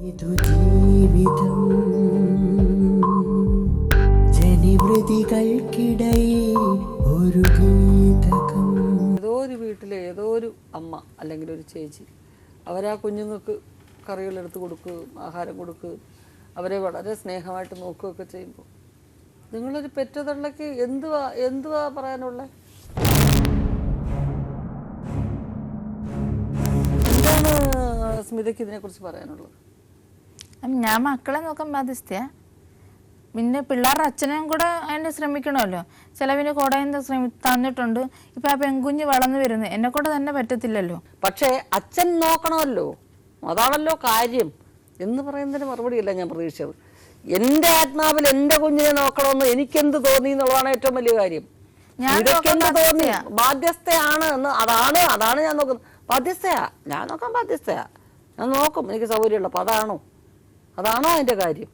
ഇതു ജീവിതം ജനിവൃതികൾക്കിടയിൽ ഒരു ഗീതകം. ഏതോ ഒരു വീട്ടിലെ ഏതോ ഒരു അമ്മ അല്ലെങ്കിൽ ഒരു ചേച്ചി അവരാ കുഞ്ഞുങ്ങൾക്ക് കറികളെടുത്ത് കൊടുക്കുകയും ആഹാരം കൊടുക്കുകയും അവരെ വളരെ സ്നേഹമായിട്ട് നോക്കുകയൊക്കെ ചെയ്യുമ്പോൾ നിങ്ങളൊരു പെറ്റതള്ളക്ക് എന്തുവാ പറയാനുള്ളത്? എന്താണ് സ്മിതയ്ക്ക് ഇതിനെക്കുറിച്ച് പറയാനുള്ളത്? ഞാൻ മക്കളെ നോക്കാൻ ബാധ്യസ്ഥയാ. പിന്നെ പിള്ളേരുടെ അച്ഛനെയും കൂടെ അതിന് ശ്രമിക്കണമല്ലോ. ചിലവിന് കുടയും തന്നിട്ടുണ്ട്. ഇപ്പം ആ പെൺകുഞ്ഞ് വളർന്നു വരുന്നത് എന്നെ കൊണ്ട് തന്നെ പറ്റത്തില്ലല്ലോ. പക്ഷേ അച്ഛൻ നോക്കണമല്ലോ, അതാണല്ലോ കാര്യം എന്ന് പറയുന്നതിന് മറുപടിയല്ല ഞാൻ പ്രതീക്ഷിച്ചത്. എൻ്റെ ആത്മാവിൽ എൻ്റെ കുഞ്ഞിനെ നോക്കണമെന്ന് എനിക്കെന്ത് തോന്നി എന്നുള്ളതാണ് ഏറ്റവും വലിയ കാര്യം. ഇതൊക്കെന്ത് തോന്നി? ബാധ്യസ്ഥയാണ് എന്ന്. അതാണ് ഞാൻ നോക്കുന്നത്. ബാധ്യസ്ഥയാ, ഞാൻ നോക്കാൻ ബാധ്യസ്ഥയാ. ഞാൻ നോക്കും, എനിക്ക് സൗകര്യമുള്ളപ്പോൾ. അതാണോ അതിൻ്റെ കാര്യം?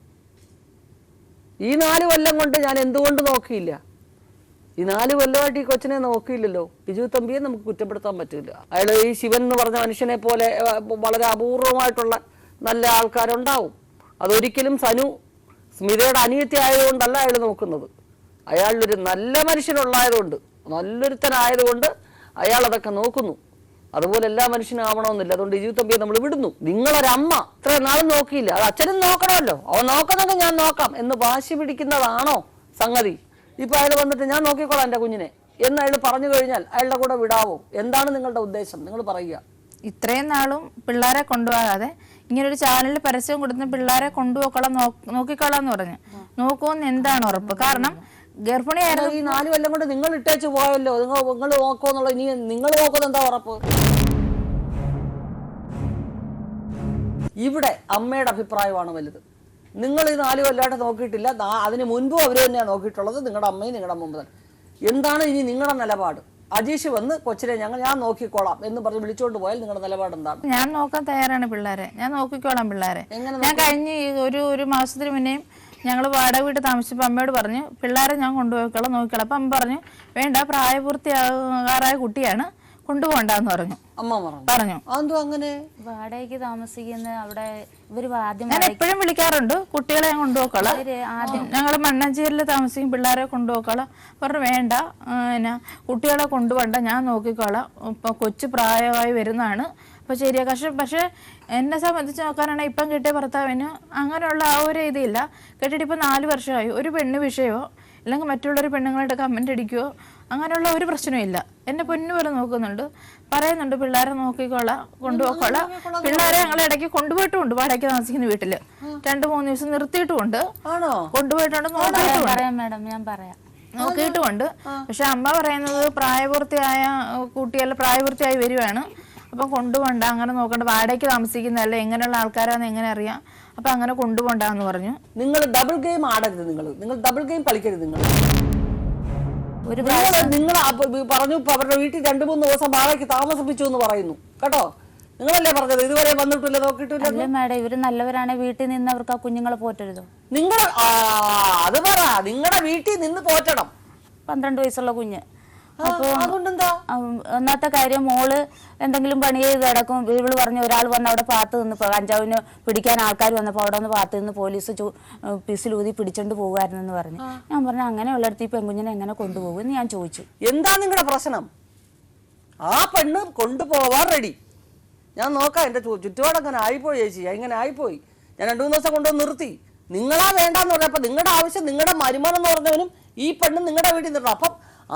ഈ 4 കൊല്ലം കൊണ്ട് ഞാൻ എന്തുകൊണ്ട് നോക്കിയില്ല? ഈ 4 കൊല്ലമായിട്ട് ഈ കൊച്ചിനെ നോക്കിയില്ലല്ലോ. ബിജു തമ്പിയെ നമുക്ക് കുറ്റപ്പെടുത്താൻ പറ്റില്ല. അയാൾ ഈ ശിവൻ എന്ന് പറഞ്ഞ മനുഷ്യനെ പോലെ വളരെ അപൂർവമായിട്ടുള്ള നല്ല ആൾക്കാരുണ്ടാവും. അതൊരിക്കലും സനു സ്മിതയുടെ അനിയത്തി ആയതുകൊണ്ടല്ല അയാൾ നോക്കുന്നത്. അയാളൊരു നല്ല മനുഷ്യനുള്ളായതുകൊണ്ട്, നല്ലൊരുത്തനായതുകൊണ്ട് അയാൾ അതൊക്കെ നോക്കുന്നു. അതുപോലെ എല്ലാ മനുഷ്യനാവണമെന്നില്ല. അതുകൊണ്ട് ബിജു തമ്പിയെ നമ്മൾ വിടുന്നു. നിങ്ങളൊരമ്മ ഇത്രയും നാളും നോക്കിയില്ല, അത് അച്ഛനും നോക്കണമല്ലോ. അവൻ നോക്കണമെങ്കിൽ ഞാൻ നോക്കാം എന്ന് വാശി പിടിക്കുന്നതാണോ സംഗതി? ഇപ്പൊ അയാൾ വന്നിട്ട് ഞാൻ നോക്കിക്കോളാം എൻ്റെ കുഞ്ഞിനെ എന്ന് അയാൾ പറഞ്ഞു കഴിഞ്ഞാൽ അയാളുടെ കൂടെ വിടാവോ? എന്താണ് നിങ്ങളുടെ ഉദ്ദേശം? നിങ്ങൾ പറയുക. ഇത്രയും നാളും പിള്ളേരെ കൊണ്ടുപോകാതെ ഇങ്ങനൊരു ചാനലിൽ പരസ്യം കൊടുത്ത് പിള്ളേരെ കൊണ്ടുപോക്കോളാം, നോക്കിക്കോളാം എന്ന് പറഞ്ഞു. നോക്കുമെന്ന് എന്താണ് ഉറപ്പ്? കാരണം ഗർഭിണിയായിരുന്നു. ഈ 4 കൊല്ലം കൊണ്ട് നിങ്ങൾ ഇട്ടേച്ച് പോയല്ലോ. നിങ്ങൾ നോക്കുമെന്നുള്ള ഇനി നിങ്ങൾ നോക്കുന്നത് എന്താ ഉറപ്പ്? ഇവിടെ അമ്മയുടെ അഭിപ്രായമാണ് വലുത്. നിങ്ങൾ ഈ 4 കൊല്ലമായിട്ട് നോക്കിയിട്ടില്ല. അതിന് മുൻപും അവർ തന്നെയാണ് നോക്കിയിട്ടുള്ളത്. നിങ്ങളുടെ അമ്മയും നിങ്ങളുടെ അമ്മ മുതൽ. എന്താണ് ഇനി നിങ്ങളുടെ നിലപാട്? അജീഷ് വന്ന് കൊച്ചിനെ ഞാൻ നോക്കിക്കോളാം എന്ന് പറഞ്ഞ് വിളിച്ചോണ്ട് പോയാൽ നിങ്ങളുടെ നിലപാട് എന്താണ്? ഞാൻ നോക്കാൻ തയ്യാറാണ് പിള്ളേരെ. ഞാൻ നോക്കിക്കോളാം പിള്ളേരെ. ഞാൻ കഴിഞ്ഞ ഒരു മാസത്തിന് മുന്നേയും ഞങ്ങൾ വാടക വീട്ടിൽ താമസിച്ചപ്പോൾ അമ്മയോട് പറഞ്ഞു പിള്ളേരെ ഞാൻ കൊണ്ടുപോയിക്കോളാം, നോക്കിക്കോളാം. അപ്പം അമ്മ പറഞ്ഞു വേണ്ട, പ്രായപൂർത്തിയാകാറായ കുട്ടിയാണ്, കൊണ്ടുപോകണ്ടെന്ന് പറഞ്ഞു. അമ്മ പറഞ്ഞു. അതെന്തോ അങ്ങനെ? വാടകയ്ക്ക് താമസിക്കുന്ന അവിടെ ഇവര് ആദ്യം ഞാൻ എപ്പോഴും വിളിക്കാറുണ്ട്, കുട്ടികളെ ഞാൻ കൊണ്ടുപോക്കോളാം. ആദ്യം ഞങ്ങൾ മണ്ണഞ്ചേരിയിൽ താമസിക്കും, പിള്ളേരെ കൊണ്ടുപോക്കോളാം. പറഞ്ഞു വേണ്ട, കുട്ടികളെ കൊണ്ടുപോകണ്ട, ഞാൻ നോക്കിക്കോളാം, ഇപ്പൊ കൊച്ചു പ്രായമായി വരുന്നതാണ്, അപ്പൊ ശരിയാ. പക്ഷെ എന്നെ സംബന്ധിച്ച് നോക്കാനാണെങ്കിൽ ഇപ്പം കിട്ടിയ ഭർത്താവിന് അങ്ങനെയുള്ള ആ ഒരു ഇതില്ല. കേട്ടിട്ട് ഇപ്പം 4 വർഷമായി. ഒരു പെണ്ണ് വിഷയമോ അല്ലെങ്കിൽ മറ്റുള്ളൊരു പെണ്ണുങ്ങളുടെ കമന്റ് അടിക്കുകയോ അങ്ങനെയുള്ള ഒരു പ്രശ്നവും ഇല്ല. എന്നെ പൊന്നു പോലെ നോക്കുന്നുണ്ട്, പറയുന്നുണ്ട് പിള്ളേരെ നോക്കിക്കോളാം, കൊണ്ടുപോക്കോളാം. പിള്ളേരെ ഞങ്ങൾ ഇടയ്ക്ക് കൊണ്ടുപോയിട്ടുമുണ്ട്. വാടകയ്ക്ക് താമസിക്കുന്ന വീട്ടില് 2-3 ദിവസം നിർത്തിയിട്ടുമുണ്ട്, കൊണ്ടുപോയിട്ടുണ്ട്, നോക്കിയിട്ടുമുണ്ട്. പക്ഷെ അമ്മ പറയുന്നത് പ്രായപൂർത്തിയായ കുട്ടിയല്ല, പ്രായപൂർത്തിയായി വരുവാണ്, അപ്പൊ കൊണ്ടുപോണ്ട, അങ്ങനെ നോക്കണ്ട, വാടകയ്ക്ക് താമസിക്കുന്നതല്ല, എങ്ങനെയുള്ള ആൾക്കാരാന്ന് എങ്ങനെ അറിയാം, അപ്പൊ അങ്ങനെ കൊണ്ടുപോണ്ടെന്ന് പറഞ്ഞു. നിങ്ങൾ ഡബിൾ ഗെയിം ആടരുത്, നിങ്ങൾ ഡബിൾ ഗെയിം കളിക്കരുത്. നിങ്ങൾ പറഞ്ഞു അവരുടെ വീട്ടിൽ 2-3 ദിവസം വാടകയ്ക്ക് താമസിപ്പിച്ചു എന്ന് പറയുന്നു കേട്ടോ. നിങ്ങളല്ലേ പറഞ്ഞത് ഇതുവരെ വന്നിട്ടില്ല, നോക്കിയിട്ടില്ല. മാഡം ഇവര് നല്ലവരാണ്, വീട്ടിൽ നിന്ന് അവർക്ക് ആ കുഞ്ഞുങ്ങളെ പോറ്റരുതോ? നിങ്ങൾ അത് പറ, നിങ്ങളുടെ വീട്ടിൽ നിന്ന് പോറ്റണം. 12 വയസ്സുള്ള കുഞ്ഞ്. അപ്പൊ അതുകൊണ്ടെന്താ? ഒന്നാമത്തെ കാര്യം, മോള് എന്തെങ്കിലും പണി ചെയ്ത് കിടക്കും. ഇവള് പറഞ്ഞു ഒരാൾ വന്ന് അവിടെ പാത്ത് നിന്ന് കഞ്ചാവിന് പിടിക്കാൻ ആൾക്കാർ വന്നപ്പോൾ അവിടെ നിന്ന് പാത്ത് നിന്ന് പോലീസ് പിസിലൂതി പിടിച്ചോണ്ട് പോകുമായിരുന്നെന്ന് പറഞ്ഞു. ഞാൻ പറഞ്ഞു അങ്ങനെയുള്ളിടത്ത് ഈ പെൺകുഞ്ഞിനെ എങ്ങനെ കൊണ്ടുപോകും എന്ന് ഞാൻ ചോദിച്ചു. എന്താ നിങ്ങളുടെ പ്രശ്നം? ആ പെണ്ണ് കൊണ്ടുപോവാൻ റെഡി, ഞാൻ നോക്കാം. എൻ്റെ ചുറ്റുപാട് അങ്ങനെ ആയിപ്പോയി ചേച്ചി, ഇങ്ങനെ ആയിപ്പോയി. ഞാൻ 2-3 ദിവസം കൊണ്ടുവന്ന് നിർത്തി. നിങ്ങളാ വേണ്ടാന്ന് പറഞ്ഞപ്പോൾ നിങ്ങളുടെ ആവശ്യം, നിങ്ങളുടെ മരുമോൻ എന്ന് പറഞ്ഞവനും ഈ പെണ്ണ് നിങ്ങളുടെ വീട്ടിൽ നിർത്തണം. അപ്പം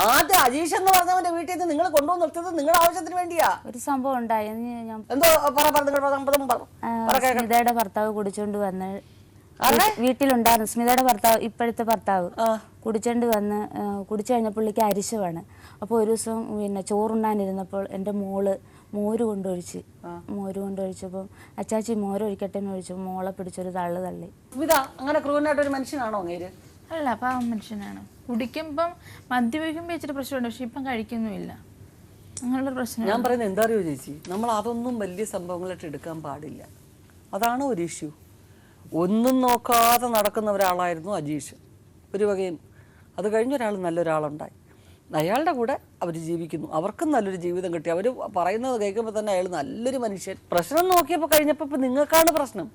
ആദ്യം അജീഷ് എന്ന് പറഞ്ഞവന്റെ വീട്ടിൽ നിന്ന് നിങ്ങൾ കൊണ്ടുവന്ന് നിർത്തിയത് നിങ്ങളുടെ ആവശ്യത്തിന് വേണ്ടിയാ. ഒരു സംഭവം ഉണ്ടായി. എന്തോ സ്മിതയുടെ ഭർത്താവ് കുടിച്ചോണ്ട് വന്ന് വീട്ടിലുണ്ടായിരുന്നു. സ്മിതയുടെ ഭർത്താവ്, ഇപ്പോഴത്തെ ഭർത്താവ് കുടിച്ചോണ്ട് വന്ന് കുടിച്ചു കഴിഞ്ഞ പുള്ളിക്ക് അരിശമാണ്. അപ്പോൾ ഒരു ദിവസം പിന്നെ ചോറുണ്ണാനിരുന്നപ്പോൾ എൻ്റെ മോള് മോര് കൊണ്ടൊഴിച്ചപ്പം അച്ചാച്ചി മോരൊഴിക്കട്ടെ എന്ന് ഒഴിച്ചു. മോളെ പിടിച്ചൊരു തള്ളി. സ്മിത അങ്ങനെ ക്രൂരനായിട്ടൊരു മനുഷ്യനാണോ അങ്ങേര്? അല്ല, പാവം മനുഷ്യനാണ്. കുടിക്കുമ്പം മദ്യപിക്കുമ്പോൾ ഇച്ചിരി പ്രശ്നമുണ്ട്, പക്ഷെ ഇപ്പം കഴിക്കുന്നുമില്ല, അങ്ങനെയുള്ള പ്രശ്നം. ഞാൻ പറയുന്നത് എന്താ അറിയോ ചേച്ചി, നമ്മൾ അതൊന്നും വലിയ സംഭവങ്ങളായിട്ട് എടുക്കാൻ പാടില്ല. അതാണ് ഒരു ഇഷ്യൂ. ഒന്നും നോക്കാതെ നടക്കുന്ന ഒരാളായിരുന്നു അജീഷ് ഒരു വകയും. അത് കഴിഞ്ഞൊരാൾ നല്ലൊരാളുണ്ടായി, അയാളുടെ കൂടെ അവർ ജീവിക്കുന്നു, അവർക്കും നല്ലൊരു ജീവിതം കിട്ടി. അവർ പറയുന്നത് കേൾക്കുമ്പോൾ തന്നെ അയാൾ നല്ലൊരു മനുഷ്യൻ. പ്രശ്നം നോക്കിയപ്പോൾ കഴിഞ്ഞപ്പോൾ ഇപ്പം നിങ്ങൾക്കാണ് പ്രശ്നം.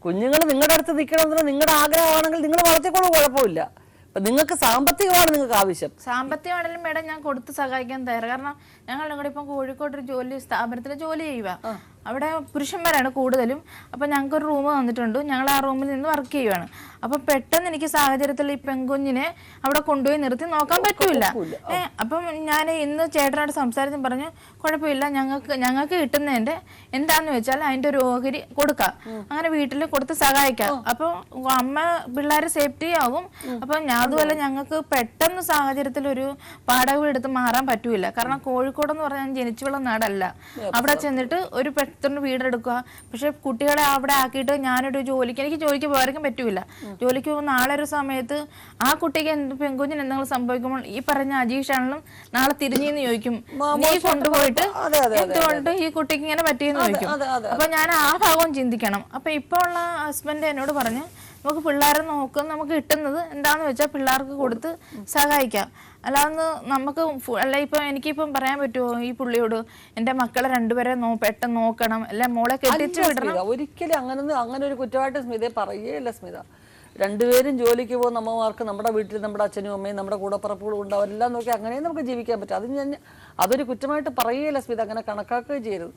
കുഞ്ഞുങ്ങൾ നിങ്ങളുടെ അടുത്ത് നിൽക്കണമെന്ന് നിങ്ങളുടെ ആഗ്രഹമാണെങ്കിൽ നിങ്ങൾ വളർത്തിക്കോളൂ, കുഴപ്പമില്ല. അപ്പം നിങ്ങൾക്ക് സാമ്പത്തികമാണ് നിങ്ങൾക്ക് ആവശ്യം. സാമ്പത്തികമാണെങ്കിലും മേഡം ഞാൻ കൊടുത്ത് സഹായിക്കാൻ തയ്യാറ്. കാരണം ഞങ്ങളുടെ കൂടെ ഇപ്പം കോഴിക്കോട് ഒരു സ്ഥാപനത്തിൽ ജോലി ചെയ്യുക. അവിടെ പുരുഷന്മാരാണ് കൂടുതലും. അപ്പം ഞങ്ങൾക്കൊരു റൂം തന്നിട്ടുണ്ട്, ഞങ്ങൾ ആ റൂമിൽ നിന്ന് വർക്ക് ചെയ്യുവാണ്. അപ്പം പെട്ടെന്ന് എനിക്ക് സാഹചര്യത്തിൽ ഈ പെൺകുഞ്ഞിനെ അവിടെ കൊണ്ടുപോയി നിർത്തി നോക്കാൻ പറ്റൂല. അപ്പം ഞാൻ ഇന്ന് ചേട്ടനോട് സംസാരിച്ചും പറഞ്ഞു കുഴപ്പമില്ല, ഞങ്ങൾക്ക് കിട്ടുന്നതിൻ്റെ എന്താന്ന് വെച്ചാൽ അതിൻ്റെ ഒരു ഓഹരി കൊടുക്കാം, അങ്ങനെ വീട്ടിൽ കൊടുത്ത് സഹായിക്കാം. അപ്പം അമ്മ പിള്ളേർ സേഫ്റ്റി ആവും. അപ്പം അതുപോലെ ഞങ്ങൾക്ക് പെട്ടെന്ന് സാഹചര്യത്തിൽ ഒരു വാടക എടുത്ത് മാറാൻ പറ്റൂല. കാരണം കോഴിക്കോടെന്ന് പറഞ്ഞാൽ ജനിച്ചുള്ള നാടല്ല. അവിടെ ചെന്നിട്ട് ഒരു പെട്ടെന്ന് വീടെടുക്കുക. പക്ഷെ കുട്ടികളെ അവിടെ ആക്കിയിട്ട് ഞാനൊരു എനിക്ക് ജോലിക്ക് പോകാൻ പറ്റൂല. ജോലിക്ക് പോകുന്ന നാളെ ഒരു സമയത്ത് ആ കുട്ടിക്ക് പെൺകുഞ്ഞിന് എന്തെങ്കിലും സംഭവിക്കുമ്പോൾ ഈ പറഞ്ഞ അജീഷാണെങ്കിലും നാളെ തിരിഞ്ഞെന്ന് ചോദിക്കും, നീ കൊണ്ടുപോയിട്ട് എന്തുകൊണ്ട് ഈ കുട്ടിക്ക് ഇങ്ങനെ പറ്റിയെന്ന് ചോദിക്കും. അപ്പൊ ഞാൻ ആ ഭാഗവും ചിന്തിക്കണം. അപ്പൊ ഇപ്പൊ ഉള്ള ഹസ്ബൻഡ് എന്നോട് പറഞ്ഞ് നമുക്ക് പിള്ളേരെ നോക്കും, നമുക്ക് കിട്ടുന്നത് എന്താന്ന് വെച്ചാൽ പിള്ളേർക്ക് കൊടുത്ത് സഹായിക്കാം. അല്ലാതെ നമുക്ക് ഇപ്പൊ എനിക്കിപ്പം പറയാൻ പറ്റുമോ ഈ പുള്ളിയോട് എൻ്റെ മക്കളെ രണ്ടുപേരെ പെട്ടെന്ന് നോക്കണം, അല്ലെ മോളെ കെട്ടിച്ചു വിടണം? ഒരിക്കലും അങ്ങനെ ഒരു കുറ്റമായിട്ട് സ്മിതയെ പറയേയില്ല. സ്മിത, രണ്ടുപേരും ജോലിക്ക് പോകുന്ന അമ്മമാർക്ക് നമ്മുടെ വീട്ടിൽ നമ്മുടെ അച്ഛനും അമ്മയും നമ്മുടെ കൂടപ്പറപ്പുകളും ഉണ്ട്, അവരെല്ലാം നോക്കി അങ്ങനെ നമുക്ക് ജീവിക്കാൻ പറ്റും. അതൊരു കുറ്റമായിട്ട് പറയേയില്ല സ്മിത, അങ്ങനെ കണക്കാക്കുകയും ചെയ്യരുത്.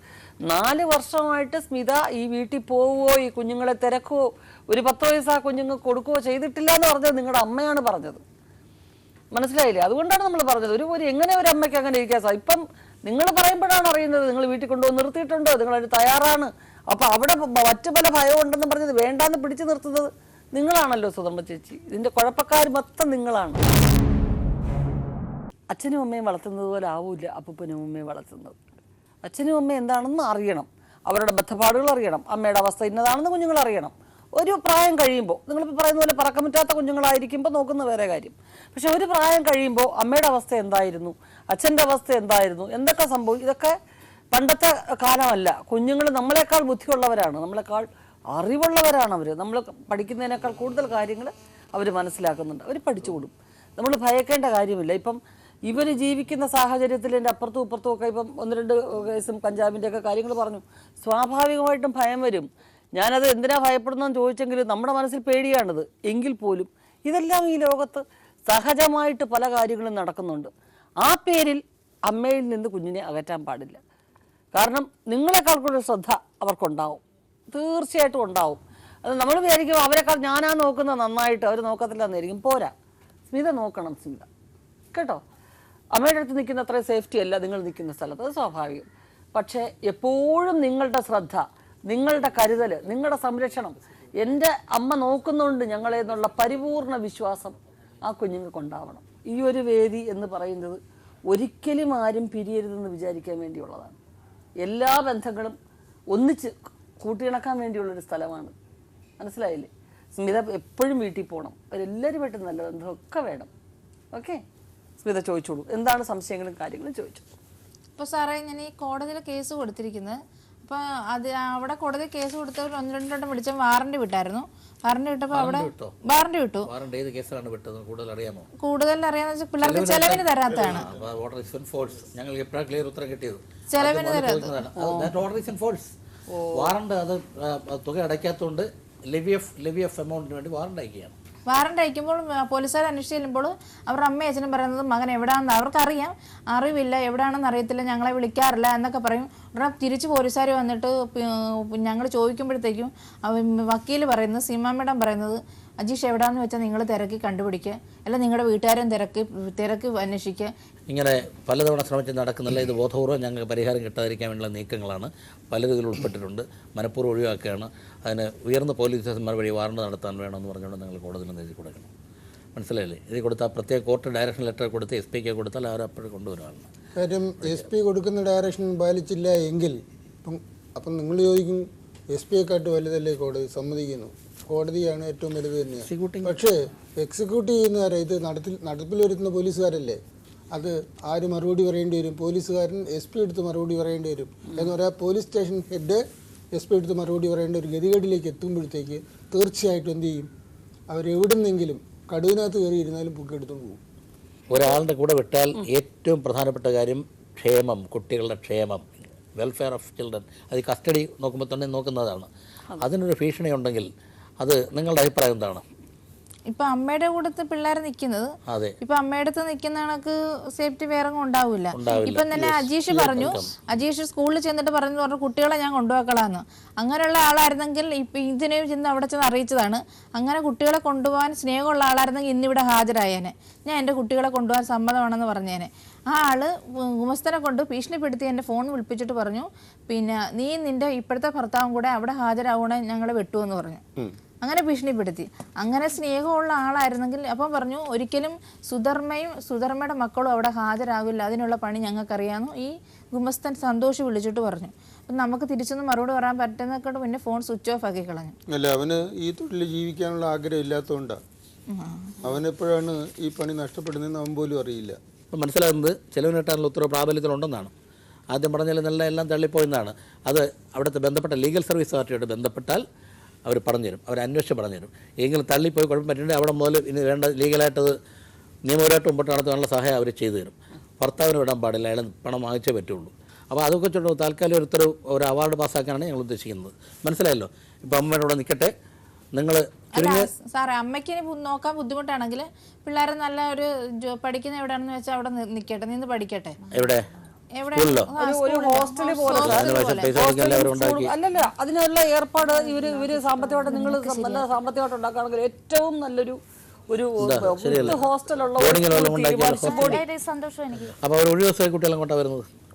4 വർഷമായിട്ട് സ്മിത ഈ വീട്ടിൽ പോവുകയോ ഈ കുഞ്ഞുങ്ങളെ തിരക്കുകയോ ഒരു 10 പൈസ കുഞ്ഞുങ്ങൾക്ക് കൊടുക്കുകയോ ചെയ്തിട്ടില്ല എന്ന് പറഞ്ഞത് നിങ്ങളുടെ അമ്മയാണ് പറഞ്ഞത്. മനസ്സിലായില്ലേ? അതുകൊണ്ടാണ് നമ്മൾ പറഞ്ഞത് എങ്ങനെ ഒരു അമ്മയ്ക്ക് അങ്ങനെ ഇരിക്കാൻ സാധിക്കും. ഇപ്പം നിങ്ങൾ പറയുമ്പോഴാണ് അറിയുന്നത് നിങ്ങൾ വീട്ടിൽ കൊണ്ടുപോയി നിർത്തിയിട്ടുണ്ടോ, നിങ്ങളതിന് തയ്യാറാണ്. അപ്പം അവിടെ മറ്റു പല ഭയം ഉണ്ടെന്ന് പറഞ്ഞത് വേണ്ടാന്ന് പിടിച്ചു നിർത്തുന്നത് നിങ്ങളാണല്ലോ സുധർമ്മ ചേച്ചി. ഇതിൻ്റെ കുഴപ്പക്കാർ മൊത്തം നിങ്ങളാണ്. അച്ഛനും അമ്മയും വളർത്തുന്നത് പോലെ ആവില്ല അപ്പൂപ്പനും അമ്മയും വളർത്തുന്നത്. അച്ഛനും അമ്മയും എന്താണെന്ന് അറിയണം, അവരുടെ ബന്ധപ്പാടുകൾ അറിയണം, അമ്മയുടെ അവസ്ഥ ഇന്നതാണെന്ന് കുഞ്ഞുങ്ങൾ അറിയണം. ഒരു പ്രായം കഴിയുമ്പോൾ നിങ്ങളിപ്പോൾ പറയുന്ന പോലെ പറക്കം പറ്റാത്ത കുഞ്ഞുങ്ങളായിരിക്കുമ്പോൾ നോക്കുന്ന വേറെ കാര്യം. പക്ഷെ ഒരു പ്രായം കഴിയുമ്പോൾ അമ്മയുടെ അവസ്ഥ എന്തായിരുന്നു, അച്ഛൻ്റെ അവസ്ഥ എന്തായിരുന്നു, എന്തൊക്കെ സംഭവിക്കും, ഇതൊക്കെ പണ്ടത്തെ കാലമല്ല. കുഞ്ഞുങ്ങൾ നമ്മളെക്കാൾ ബുദ്ധിയുള്ളവരാണ്, നമ്മളെക്കാൾ അറിവുള്ളവരാണ്. നമ്മൾ പഠിക്കുന്നതിനേക്കാൾ കൂടുതൽ കാര്യങ്ങൾ അവർ മനസ്സിലാക്കുന്നുണ്ട്, അവർ പഠിച്ചുകൊടുക്കും. നമ്മൾ ഭയക്കേണ്ട കാര്യമില്ല. ഇപ്പം ഇവർ ജീവിക്കുന്ന സാഹചര്യത്തിൽ എൻ്റെ അപ്പുറത്തും ഇപ്പുറത്തും ഒക്കെ ഇപ്പം 1-2 കേസും കഞ്ചാവിൻ്റെയൊക്കെ കാര്യങ്ങൾ പറഞ്ഞു. സ്വാഭാവികമായിട്ടും ഭയം വരും. ഞാനത് എന്തിനാ ഭയപ്പെടുന്നതെന്ന് ചോദിച്ചെങ്കിലും നമ്മുടെ മനസ്സിൽ പേടിയാണിത്. എങ്കിൽ പോലും ഇതെല്ലാം ഈ ലോകത്ത് സഹജമായിട്ട് പല കാര്യങ്ങളും നടക്കുന്നുണ്ട്. ആ പേരിൽ അമ്മയിൽ നിന്ന് കുഞ്ഞിനെ അകറ്റാൻ പാടില്ല. കാരണം നിങ്ങളെക്കാൾ കൂടുതൽ ശ്രദ്ധ അവർക്കുണ്ടാവും, തീർച്ചയായിട്ടും ഉണ്ടാവും. അത് നമ്മൾ വിചാരിക്കും അവരെക്കാൾ ഞാനാ നോക്കുന്നത് നന്നായിട്ട്, അവർ നോക്കത്തില്ല എന്നായിരിക്കും. പോരാ, സ്മിത നോക്കണം. സ്മിത കേട്ടോ, അമ്മയുടെ അടുത്ത് നിൽക്കുന്ന അത്രയും സേഫ്റ്റി അല്ല നിങ്ങൾ നിൽക്കുന്ന സ്ഥലത്ത്, അത് സ്വാഭാവികം. പക്ഷേ എപ്പോഴും നിങ്ങളുടെ ശ്രദ്ധ, നിങ്ങളുടെ കരുതൽ, നിങ്ങളുടെ സംരക്ഷണം, എൻ്റെ അമ്മ നോക്കുന്നുണ്ട് ഞങ്ങളെ എന്നുള്ള പരിപൂർണ വിശ്വാസം ആ കുഞ്ഞുങ്ങൾക്കുണ്ടാവണം. ഈ ഒരു വേദി എന്ന് പറയുന്നത് ഒരിക്കലും ആരും പിരിയരുതെന്ന് വിചാരിക്കാൻ വേണ്ടിയുള്ളതാണ്. എല്ലാ ബന്ധങ്ങളും ഒന്നിച്ച് കൂട്ടിയിണക്കാൻ വേണ്ടിയുള്ളൊരു സ്ഥലമാണ്. മനസ്സിലായില്ലേ? സ്മിത എപ്പോഴും വീട്ടിൽ പോകണം, അവരെല്ലാവരുമായിട്ട് നല്ല ബന്ധമൊക്കെ വേണം. ഓക്കെ, സ്മിത ചോദിച്ചോളൂ, എന്താണ് സംശയങ്ങളും കാര്യങ്ങളും ചോദിച്ചു. ഇപ്പോൾ സാറേ, ഞാൻ ഈ കോടതിയിൽ കേസ് കൊടുത്തിരിക്കുന്നത്. അപ്പോൾ അവിടെ കോടതി കേസ് കൊടുത്തവർ 1-2 വട്ടം വിളിച്ച വാറണ്ടി വിട്ടായിരുന്നു. വാറണ്ടി വിട്ടപ്പോൾ അവിടെ വാറണ്ടി വിട്ടു. കൂടുതൽ അറിയാന്ന് വെച്ചാൽ പിള്ളേർക്ക് ചെലവിന് തരാത്തതാണ്. ചെലവിന് തരാത്തത് വാറണ്ട് അത് തുക അടയ്ക്കാത്തതുകൊണ്ട് ലെവി ഓഫ് എമൗണ്ടിന് വേണ്ടി വാറണ്ട് അയക്കുകയാണ്. വാറണ്ട് അയക്കുമ്പോൾ പോലീസുകാർ അന്വേഷിച്ച് ചെല്ലുമ്പോൾ അവരുടെ അമ്മയും അച്ഛനും പറയുന്നത് മകൻ എവിടെയാണെന്ന് അവർക്കറിയാം, അറിവില്ല, എവിടെയാണെന്ന് അറിയത്തില്ല, ഞങ്ങളെ വിളിക്കാറില്ല എന്നൊക്കെ പറയും. ഉടനെ തിരിച്ച് പോലീസുകാർ വന്നിട്ട് ഞങ്ങൾ ചോദിക്കുമ്പോഴത്തേക്കും വക്കീൽ പറയുന്നത്, സീമാ മേഡം പറയുന്നത്, അജീഷ് എവിടെയാണെന്ന് വെച്ചാൽ നിങ്ങൾ തിരക്കി കണ്ടുപിടിക്കുക, അല്ല നിങ്ങളുടെ വീട്ടുകാരും തിരക്ക് അന്വേഷിക്കുക. ഇങ്ങനെ പലതവണ ശ്രമിച്ച് നടക്കുന്നില്ല. ഇത് ബോധപൂർവ്വം ഞങ്ങൾക്ക് പരിഹാരം കിട്ടാതിരിക്കാൻ വേണ്ടിയുള്ള നീക്കങ്ങളാണ്. പലരും ഇതിൽ ഉൾപ്പെട്ടിട്ടുണ്ട്. മനഃപൂർവ്വം ഒഴിവാക്കുകയാണ്. അതിന് ഉയർന്ന പോലീസ് സ്റ്റേഷന്മാർ വഴി വാറണ്ട് നടത്താൻ വേണമെന്ന് പറഞ്ഞുകൊണ്ട് നിങ്ങൾ കോടതിയിൽ എഴുതി കൊടുക്കണം. മനസ്സിലായില്ലേ? ഇത് കൊടുത്താൽ പ്രത്യേക കോർട്ട് ഡയറക്ഷൻ ലെറ്റർ കൊടുത്ത് SP കൊടുത്താൽ അവരപ്പോഴും കൊണ്ടുവരാണ്. കാര്യം SP കൊടുക്കുന്ന ഡയറക്ഷൻ പാലിച്ചില്ല എങ്കിൽ അപ്പം നിങ്ങൾ ചോദിക്കും SP-യെക്കാട്ട് വലുതല്ലേ കോടതി? സമ്മതിക്കുന്നു, കോടതിയാണ് ഏറ്റവും വലുത് തന്നെയാണ്. പക്ഷേ എക്സിക്യൂട്ട് ചെയ്യുന്നവരെ, ഇത് നടപ്പിൽ വരുത്തുന്ന പോലീസുകാരല്ലേ, അത് ആര് മറുപടി പറയേണ്ടി വരും? പോലീസുകാരൻ SP എടുത്ത് മറുപടി പറയേണ്ടി വരും. എന്ന് പറയാം, പോലീസ് സ്റ്റേഷൻ ഹെഡ് SP എടുത്ത് മറുപടി പറയേണ്ട ഒരു ഗതികേടിലേക്ക് എത്തുമ്പോഴത്തേക്ക് തീർച്ചയായിട്ടും എന്ത് ചെയ്യും? അവരെവിടുന്നെങ്കിലും കടുവിനകത്ത് കയറിയിരുന്നാലും പൊക്കിയെടുത്തുകൊണ്ട് പോകും. ഒരാളുടെ കൂടെ വിട്ടാൽ ഏറ്റവും പ്രധാനപ്പെട്ട കാര്യം ക്ഷേമം, കുട്ടികളുടെ ക്ഷേമം, വെൽഫെയർ ഓഫ് ചിൽഡ്രൻ. അത് കസ്റ്റഡി നോക്കുമ്പോൾ തന്നെ നോക്കുന്നതാണ്. അതിനൊരു ഭീഷണി ഉണ്ടെങ്കിൽ അത് നിങ്ങളുടെ അഭിപ്രായം എന്താണ്? ഇപ്പൊ അമ്മയുടെ കൂടത്ത് പിള്ളേർ നിൽക്കുന്നത്, അതെ, ഇപ്പൊ അമ്മയുടെ അടുത്ത് നിൽക്കുന്ന കണക്ക് സേഫ്റ്റി വേറെ ഉണ്ടാവില്ല. ഇപ്പം തന്നെ അജീഷ് പറഞ്ഞു, അജീഷ് സ്കൂളിൽ ചെന്നിട്ട് പറഞ്ഞു കുട്ടികളെ ഞാൻ കൊണ്ടുപോക്കളാന്ന്. അങ്ങനെയുള്ള ആളായിരുന്നെങ്കിൽ ഇപ്പൊ ഇതിനെ ചെന്ന് അവിടെ ചെന്ന് അറിയിച്ചതാണ്. അങ്ങനെ കുട്ടികളെ കൊണ്ടുപോകാൻ സ്നേഹമുള്ള ആളായിരുന്നെങ്കിൽ ഇന്നിവിടെ ഹാജരായേനെ. ഞാൻ എൻ്റെ കുട്ടികളെ കൊണ്ടുപോകാൻ സമ്മതമാണെന്ന് പറഞ്ഞേനെ. ആ ആള് ഗുമസ്തനെ കൊണ്ട് ഭീഷണിപ്പെടുത്തി എൻ്റെ ഫോൺ വിളിപ്പിച്ചിട്ട് പറഞ്ഞു, പിന്നെ നീ നിന്റെ ഇപ്പോഴത്തെ ഭർത്താവും കൂടെ അവിടെ ഹാജരാവണേ ഞങ്ങളെ വെട്ടുമെന്ന് പറഞ്ഞു. അങ്ങനെ ഭീഷണിപ്പെടുത്തി. അങ്ങനെ സ്നേഹമുള്ള ആളായിരുന്നെങ്കിൽ അപ്പം പറഞ്ഞു ഒരിക്കലും സുധർമ്മയുടെ മക്കളും അവിടെ ഹാജരാകില്ല, അതിനുള്ള പണി ഞങ്ങൾക്കറിയാമെന്നു ഈ ഗുമസ്തൻ സന്തോഷ് വിളിച്ചിട്ട് പറഞ്ഞു. അപ്പം നമുക്ക് തിരിച്ചൊന്നും മറുപടി പറയാൻ പറ്റുന്നൊക്കെ പിന്നെ ഫോൺ സ്വിച്ച് ഓഫ് ആക്കി കളഞ്ഞു. അല്ല, അവന് ഈ തൊഴിൽ ജീവിക്കാനുള്ള ആഗ്രഹം ഇല്ലാത്തതുകൊണ്ടാണ് അവനെപ്പോഴാണ് ഈ പണി നഷ്ടപ്പെടുന്നതെന്ന് അവൻ പോലും അറിയില്ല. ഇപ്പം മനസ്സിലാകുന്നത് ചെലവിനെട്ടാനുള്ള ഉത്തരവ് പ്രാബല്യത്തിലുണ്ടെന്നാണ്. ആദ്യം പറഞ്ഞാൽ നല്ല എല്ലാം തള്ളിപ്പോയെന്നാണ്. അത് അവിടുത്തെ ബന്ധപ്പെട്ട ലീഗൽ സർവീസ് അതോറിറ്റിയോട് ബന്ധപ്പെട്ടാൽ അവർ പറഞ്ഞുതരും, അവർ അന്വേഷിച്ച് പറഞ്ഞുതരും. എങ്കിലും തള്ളിപ്പോയി കുഴപ്പം പറ്റുന്നുണ്ട് അവിടെ മുതൽ ഇനി വേണ്ട ലീഗലായിട്ടത് നിയമപരമായിട്ട് മുമ്പോട്ട് നടത്താനുള്ള സഹായം അവർ ചെയ്തു തരും. ഭർത്താവിന് വിടാൻ പാടില്ല, അയാൾ പണം വാങ്ങിച്ചേ പറ്റുള്ളൂ. അപ്പോൾ അതൊക്കെ വെച്ചിട്ട് താൽക്കാലിക ഒരു അവാർഡ് പാസ്സാക്കാനാണ് ഞങ്ങൾ ഉദ്ദേശിക്കുന്നത്. മനസ്സിലായല്ലോ? ഇപ്പം അമ്മയുടെ കൂടെ നിൽക്കട്ടെ. നിങ്ങൾ സാറേ അമ്മയ്ക്ക് നോക്കാൻ ബുദ്ധിമുട്ടാണെങ്കിൽ പിള്ളേരെ നല്ല ഒരു പഠിക്കുന്ന എവിടെയാണെന്ന് വെച്ചാൽ അവിടെ നിൽക്കട്ടെ, നിന്ന് പഠിക്കട്ടെ. എവിടെ? ഒരു ഹോസ്റ്റല് പോലെ അല്ലല്ല, അതിനുള്ള ഏർപ്പാട് ഇവര് സാമ്പത്തികമായിട്ട് നിങ്ങൾ നല്ല സാമ്പത്തികമായിട്ട് ഉണ്ടാക്കുകയാണെങ്കിൽ ഏറ്റവും നല്ലൊരു ഹോസ്റ്റലുള്ള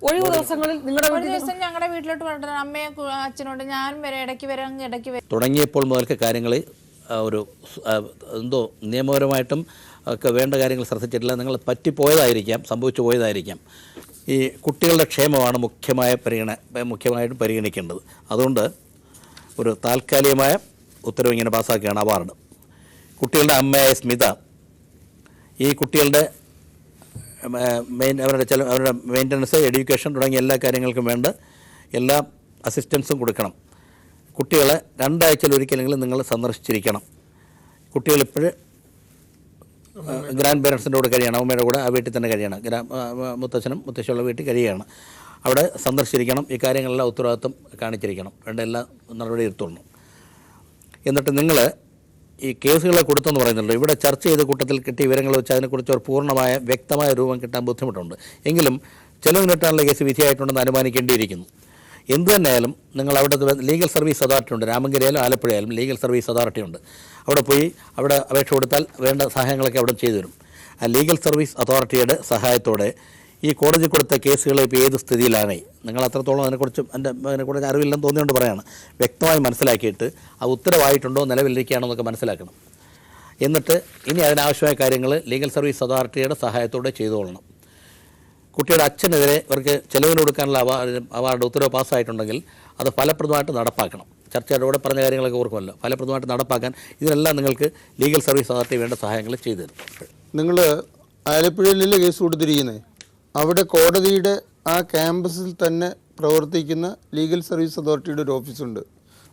ഒഴിവ് ദിവസങ്ങളിൽ ഞങ്ങളുടെ വീട്ടിലോട്ട് വരട്ടെ, അമ്മയെ അച്ഛനോട് ഞാനും വരെ ഇടയ്ക്ക് വരാം. തുടങ്ങിയപ്പോൾ മുതൽക്ക് കാര്യങ്ങൾ ഒരു എന്തോ നിയമപരമായിട്ടും ഒക്കെ വേണ്ട കാര്യങ്ങൾ ശ്രദ്ധിച്ചിട്ടില്ല. നിങ്ങൾ പറ്റിപ്പോയതായിരിക്കാം, സംഭവിച്ചു പോയതായിരിക്കാം. ഈ കുട്ടികളുടെ ക്ഷേമമാണ് മുഖ്യമായിട്ടും പരിഗണിക്കേണ്ടത്. അതുകൊണ്ട് ഒരു താൽക്കാലികമായ ഉത്തരവ് ഇങ്ങനെ പാസ്സാക്കുകയാണ് അവാർഡ്. കുട്ടികളുടെ അമ്മയായ സ്മിത ഈ കുട്ടികളുടെ അവരുടെ മെയിൻ്റനൻസ്, എഡ്യൂക്കേഷൻ തുടങ്ങിയ എല്ലാ കാര്യങ്ങൾക്കും വേണ്ട എല്ലാ അസിസ്റ്റൻസും കൊടുക്കണം. കുട്ടികളെ 2 ആഴ്ചയിലൊരിക്കലെങ്കിലും നിങ്ങൾ സന്ദർശിച്ചിരിക്കണം. കുട്ടികളിപ്പോഴും ഗ്രാൻഡ് പേരൻസിൻ്റെ കൂടെ കഴിയണം, അമ്മയുടെ കൂടെ ആ വീട്ടിൽ തന്നെ കഴിയണം. മുത്തച്ഛനും മുത്തശ്ശിയുള്ള വീട്ടിൽ കഴിയുകയാണ്. അവിടെ സന്ദർശിച്ചിരിക്കണം. ഈ കാര്യങ്ങളെല്ലാം ഉത്തരവാദിത്വം കാണിച്ചിരിക്കണം. വേണ്ട എല്ലാ നടപടി എടുത്തോളണം. എന്നിട്ട് നിങ്ങൾ ഈ കേസുകളെ കൊടുത്തെന്ന് പറയുന്നുണ്ട്. ഇവിടെ ചർച്ച ചെയ്ത കൂട്ടത്തിൽ കിട്ടിയ വിവരങ്ങൾ വെച്ച് അതിനെക്കുറിച്ച് ഒരു പൂർണ്ണമായ വ്യക്തമായ രൂപം കിട്ടാൻ ബുദ്ധിമുട്ടുണ്ട്. എങ്കിലും ചെലവ് നീട്ടാനുള്ള കേസ് വിധിയായിട്ടുണ്ടെന്ന് അനുമാനിക്കേണ്ടിയിരിക്കുന്നു. എന്തു തന്നെയായാലും നിങ്ങൾ അവിടുത്തെ ലീഗൽ സർവീസ് അതോറിറ്റി ഉണ്ട്, രാമങ്കരിയായാലും ആലപ്പുഴയായാലും ലീഗൽ സർവീസ് അതോറിറ്റി ഉണ്ട്. അവിടെ പോയി അവിടെ അപേക്ഷ കൊടുത്താൽ വേണ്ട സഹായങ്ങളൊക്കെ അവിടെ ചെയ്തു തരും. ആ ലീഗൽ സർവീസ് അതോറിറ്റിയുടെ സഹായത്തോടെ ഈ കോടതി കൊടുത്ത കേസുകൾ ഇപ്പോൾ ഏത് സ്ഥിതിയിലാണ്, നിങ്ങൾ അത്രത്തോളം അതിനെക്കുറിച്ച് അറിവില്ലെന്ന് തോന്നിയുകൊണ്ട് പറയാണ്. വ്യക്തമായി മനസ്സിലാക്കിയിട്ട് ആ ഉത്തരവായിട്ടുണ്ടോ നിലവിലിരിക്കുകയാണോ എന്നൊക്കെ മനസ്സിലാക്കണം. എന്നിട്ട് ഇനി അതിനാവശ്യമായ കാര്യങ്ങൾ ലീഗൽ സർവീസ് അതോറിറ്റിയുടെ സഹായത്തോടെ ചെയ്തുകൊള്ളണം. കുട്ടിയുടെ അച്ഛനെതിരെ ഇവർക്ക് ചെലവിന് കൊടുക്കാനുള്ള അവാർഡ് ഉത്തരവ് പാസ്സായിട്ടുണ്ടെങ്കിൽ അത് ഫലപ്രദമായിട്ട് നടപ്പാക്കണം. ചർച്ചയുടെ കൂടെ പറഞ്ഞ കാര്യങ്ങളൊക്കെ ഓർക്കുമല്ലോ, ഫലപ്രദമായിട്ട് നടപ്പാക്കാൻ ഇതിനെല്ലാം നിങ്ങൾക്ക് ലീഗൽ സർവീസ് അതോറിറ്റി വേണ്ട സഹായങ്ങൾ ചെയ്തു തരും. നിങ്ങൾ ആലപ്പുഴയിലല്ലേ കേസ് കൊടുത്തിരിക്കുന്നത്? അവിടെ കോടതിയുടെ ആ ക്യാമ്പസിൽ തന്നെ പ്രവർത്തിക്കുന്ന ലീഗൽ സർവീസ് അതോറിറ്റിയുടെ ഒരു ഓഫീസുണ്ട്.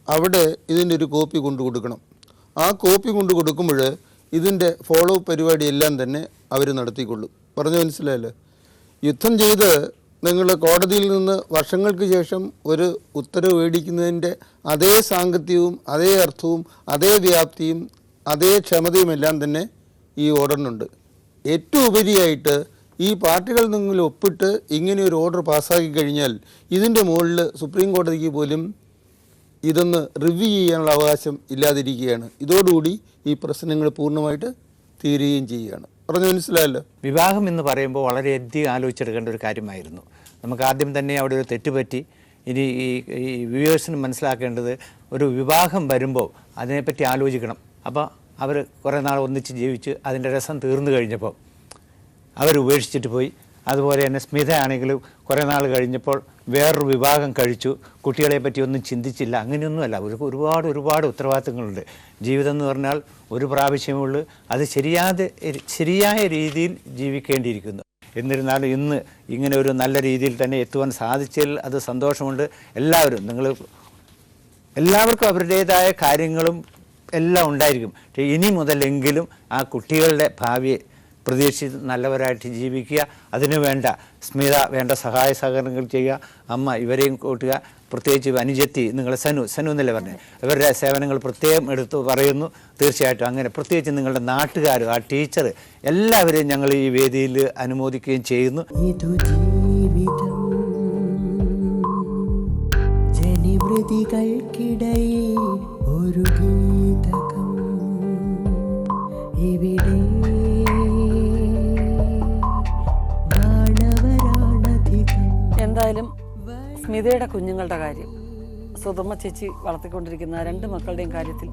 അവിടെ ഇതിൻ്റെ ഒരു കോപ്പി കൊണ്ടു കൊടുക്കണം. ആ കോപ്പി കൊണ്ടു കൊടുക്കുമ്പോൾ ഇതിൻ്റെ ഫോളോ പരിപാടിയെല്ലാം തന്നെ അവർ നടത്തിക്കൊള്ളും. പറഞ്ഞു മനസ്സിലായല്ലേ? യുദ്ധം ചെയ്ത് നിങ്ങൾ കോടതിയിൽ നിന്ന് വർഷങ്ങൾക്ക് ശേഷം ഒരു ഉത്തരവ് മേടിക്കുന്നതിൻ്റെ അതേ സാങ്കത്യവും അതേ അർത്ഥവും അതേ വ്യാപ്തിയും അതേ ക്ഷമതയുമെല്ലാം തന്നെ ഈ ഓർഡറിനുണ്ട്. ഏറ്റവും ഉപരിയായിട്ട് ഈ പാർട്ടികൾ നിങ്ങൾ ഒപ്പിട്ട് ഇങ്ങനെ ഒരു ഓർഡർ പാസ്സാക്കി കഴിഞ്ഞാൽ ഇതിൻ്റെ മുകളിൽ സുപ്രീം കോടതിക്ക് പോലും ഇതൊന്ന് റിവ്യൂ ചെയ്യാനുള്ള അവകാശം ഇല്ലാതിരിക്കുകയാണ്. ഇതോടുകൂടി ഈ പ്രശ്നങ്ങൾ പൂർണ്ണമായിട്ട് തീരുകയും ചെയ്യുകയാണ്. പറഞ്ഞു മനസ്സിലായല്ലോ? വിവാഹം എന്ന് പറയുമ്പോൾ വളരെയധികം ആലോചിച്ചെടുക്കേണ്ട ഒരു കാര്യമായിരുന്നു. നമുക്ക് ആദ്യം തന്നെ അവിടെ ഒരു തെറ്റുപറ്റി. ഇനി ഈ വ്യൂവേഴ്സിന് മനസ്സിലാക്കേണ്ടത്, ഒരു വിവാഹം വരുമ്പോൾ അതിനെപ്പറ്റി ആലോചിക്കണം. അപ്പോൾ അവർ കുറേ നാൾ ഒന്നിച്ച് ജീവിച്ച് അതിൻ്റെ രസം തീർന്നു കഴിഞ്ഞപ്പോൾ അവർ ഉപേക്ഷിച്ചിട്ട് പോയി. അതുപോലെ തന്നെ സ്മിത ആണെങ്കിലും കുറേ നാൾ കഴിഞ്ഞപ്പോൾ വേറൊരു വിവാഹം കഴിച്ചു, കുട്ടികളെ പറ്റി ഒന്നും ചിന്തിച്ചില്ല. അങ്ങനെയൊന്നുമല്ല. ഒരുപാട് ഉത്തരവാദിത്തങ്ങളുണ്ട്. ജീവിതം എന്ന് പറഞ്ഞാൽ ഒരു പ്രാവശ്യമേ ഉള്ളൂ. അത് ശരിയായ രീതിയിൽ ജീവിക്കേണ്ടിയിരിക്കുന്നു. എന്നിരുന്നാലും ഇന്ന് ഇങ്ങനെ ഒരു നല്ല രീതിയിൽ തന്നെ എത്തുവാൻ സാധിച്ചതിൽ അത് സന്തോഷമുണ്ട്. എല്ലാവർക്കും അവരുടേതായ കാര്യങ്ങളും എല്ലാം ഉണ്ടായിരിക്കും. പക്ഷേ ഇനി മുതലെങ്കിലും ആ കുട്ടികളുടെ ഭാവിയെ പ്രതീക്ഷിച്ച് നല്ലവരായിട്ട് ജീവിക്കുക. അതിനു വേണ്ട സ്മിത വേണ്ട സഹായ സഹകരണങ്ങൾ ചെയ്യുക. അമ്മ ഇവരെയും കൂട്ടുക. പ്രത്യേകിച്ച് അനുജത്തി നിങ്ങളെ സനു എന്നല്ലേ പറഞ്ഞത്, ഇവരുടെ സേവനങ്ങൾ പ്രത്യേകം എടുത്തു പറയുന്നു. തീർച്ചയായിട്ടും അങ്ങനെ പ്രത്യേകിച്ച് നിങ്ങളുടെ നാട്ടുകാർ, ആ ടീച്ചർ, എല്ലാവരെയും ഞങ്ങൾ ഈ വേദിയിൽ അനുമോദിക്കുകയും ചെയ്യുന്നു. ഇതു ജീവിതം ജനിമൃതികൾക്കിടയിൽ ഒരു ഗീതകം ഇവിടെ മാനവരാണധികം. എന്തായാലും സ്മിതയുടെ കുഞ്ഞുങ്ങളുടെ കാര്യം, സുധമ്മ ചേച്ചി വളർത്തിക്കൊണ്ടിരിക്കുന്ന 2 മക്കളുടെയും കാര്യത്തിൽ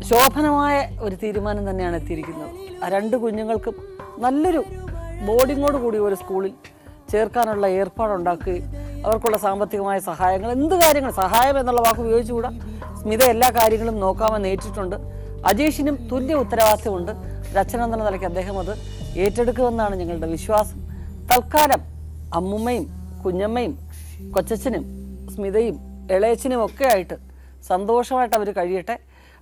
ശോഭനമായ ഒരു തീരുമാനം തന്നെയാണ് എത്തിയിരിക്കുന്നത്. ആ 2 കുഞ്ഞുങ്ങൾക്കും നല്ലൊരു ബോർഡിങ്ങോട് കൂടി ഒരു സ്കൂളിൽ ചേർക്കാനുള്ള ഏർപ്പാടുണ്ടാക്കുകയും അവർക്കുള്ള സാമ്പത്തികമായ സഹായങ്ങൾ, എന്ത് കാര്യങ്ങൾ, സഹായം എന്നുള്ള വാക്ക് ഉപയോഗിച്ചുകൂടാ, സ്മിത എല്ലാ കാര്യങ്ങളും നോക്കാമെന്ന് ഏറ്റിട്ടുണ്ട്. അജേഷിനും തുല്യ ഉത്തരവാദിത്തമുണ്ട്. ഒരു അച്ഛനെന്ന നിലയ്ക്ക് അദ്ദേഹം അത് ഏറ്റെടുക്കുമെന്നാണ് ഞങ്ങളുടെ വിശ്വാസം. തൽക്കാലം അമ്മുമ്മയും കുഞ്ഞമ്മയും കൊച്ചച്ഛനും സ്മിതയും ഇളയച്ചനും ഒക്കെ ആയിട്ട് സന്തോഷമായിട്ട് അവർ കഴിയട്ടെ.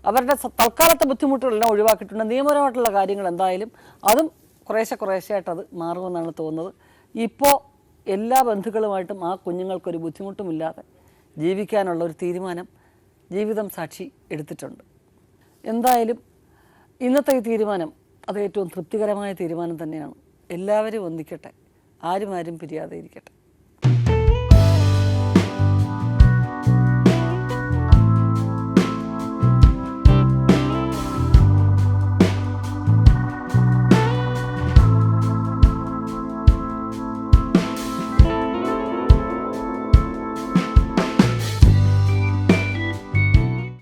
അവരുടെ തൽക്കാലത്തെ ബുദ്ധിമുട്ടുകളെല്ലാം ഒഴിവാക്കിയിട്ടുണ്ട്. നിയമപരമായിട്ടുള്ള കാര്യങ്ങൾ എന്തായാലും അതും കുറേശ്ശെയായിട്ട് അത് മാറുമെന്നാണ് തോന്നുന്നത്. ഇപ്പോൾ എല്ലാ ബന്ധുക്കളുമായിട്ടും ആ കുഞ്ഞുങ്ങൾക്കൊരു ബുദ്ധിമുട്ടുമില്ലാതെ ജീവിക്കാനുള്ള ഒരു തീരുമാനം ജീവിതം സാക്ഷി എടുത്തിട്ടുണ്ട്. എന്തായാലും ഇന്നത്തെ ഈ തീരുമാനം അത് ഏറ്റവും തൃപ്തികരമായ തീരുമാനം തന്നെയാണ്. എല്ലാവരും ഒന്നിക്കട്ടെ, ആരും പിരിയാതെ ഇരിക്കട്ടെ.